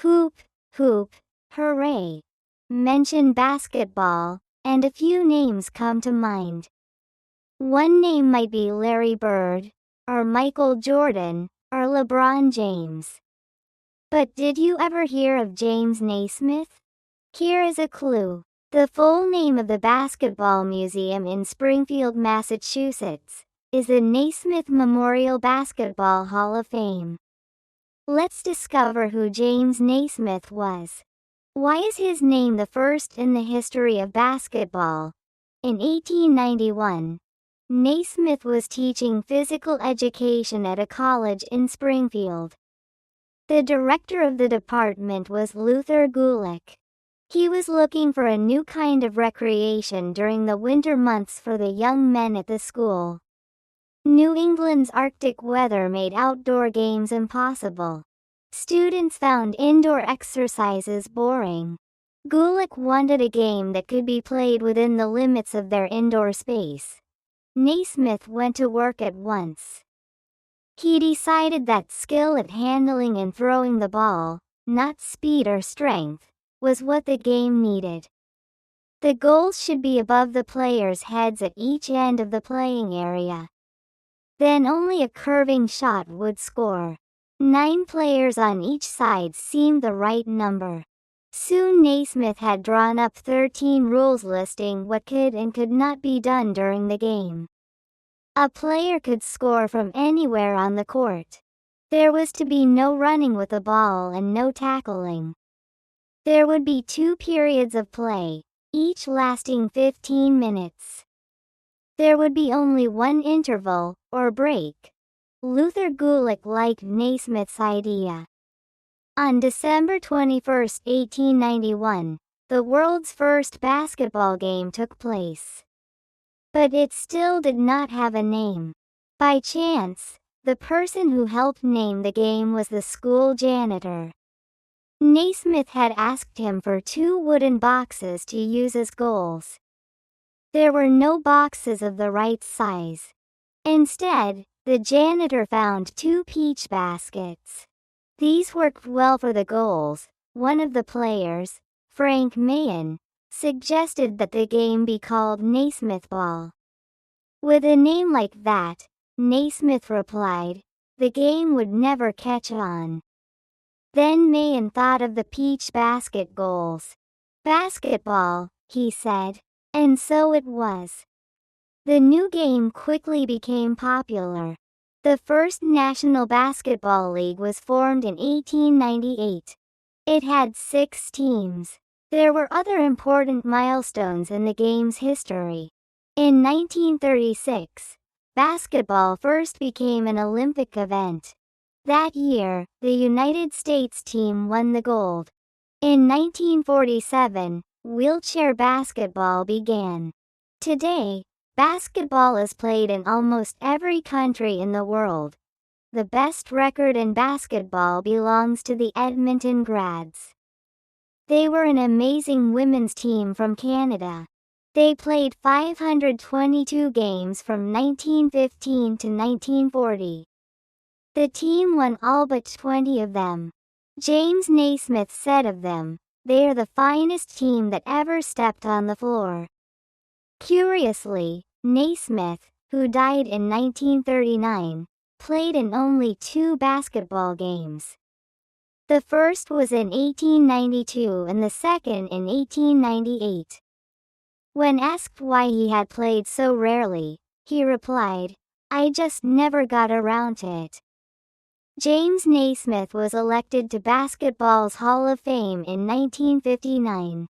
Hoop, hoop, hooray. Mention basketball, and a few names come to mind. One name might be Larry Bird, or Michael Jordan, or LeBron James. But did you ever hear of James Naismith? Here is a clue. The full name of the Basketball Museum in Springfield, Massachusetts, is the Naismith Memorial Basketball Hall of Fame. Let's discover who James Naismith was. Why is his name the first in the history of basketball? In 1891, Naismith was teaching physical education at a college in Springfield. The director of the department was Luther Gulick. He was looking for a new kind of recreation during the winter months for the young men at the school. New England's Arctic weather made outdoor games impossible. Students found indoor exercises boring. Gulick wanted a game that could be played within the limits of their indoor space. Naismith went to work at once. He decided that skill at handling and throwing the ball, not speed or strength, was what the game needed. The goals should be above the players' heads at each end of the playing area. Then only a curving shot would score. 9 players on each side seemed the right number. Soon Naismith had drawn up 13 rules listing what could and could not be done during the game. A player could score from anywhere on the court. There was to be no running with the ball and no tackling. There would be 2 periods of play, each lasting 15 minutes. There would be only one interval, or break. Luther Gulick liked Naismith's idea. On December 21, 1891, the world's first basketball game took place. But it still did not have a name. By chance, the person who helped name the game was the school janitor. Naismith had asked him for 2 wooden boxes to use as goals. There were no boxes of the right size. Instead, the janitor found 2 peach baskets. These worked well for the goals. One of the players, Frank Mahan, suggested that the game be called Naismith Ball. With a name like that, Naismith replied, the game would never catch on. Then Mahan thought of the peach basket goals. Basketball, he said. And so it was. The new game quickly became popular. The first National Basketball League was formed in 1898. It had 6 teams. There were other important milestones in the game's history. In 1936, basketball first became an Olympic event. That year, the United States team won the gold. In 1947, wheelchair basketball began. Today, basketball is played in almost every country in the world. The best record in basketball belongs to the Edmonton Grads. They were an amazing women's team from Canada. They played 522 games from 1915 to 1940. The team won all but 20 of them. James Naismith said of them, "They are the finest team that ever stepped on the floor." Curiously, Naismith, who died in 1939, played in only 2 basketball games. The first was in 1892 and the second in 1898. When asked why he had played so rarely, he replied, "I just never got around to it." James Naismith was elected to Basketball's Hall of Fame in 1959.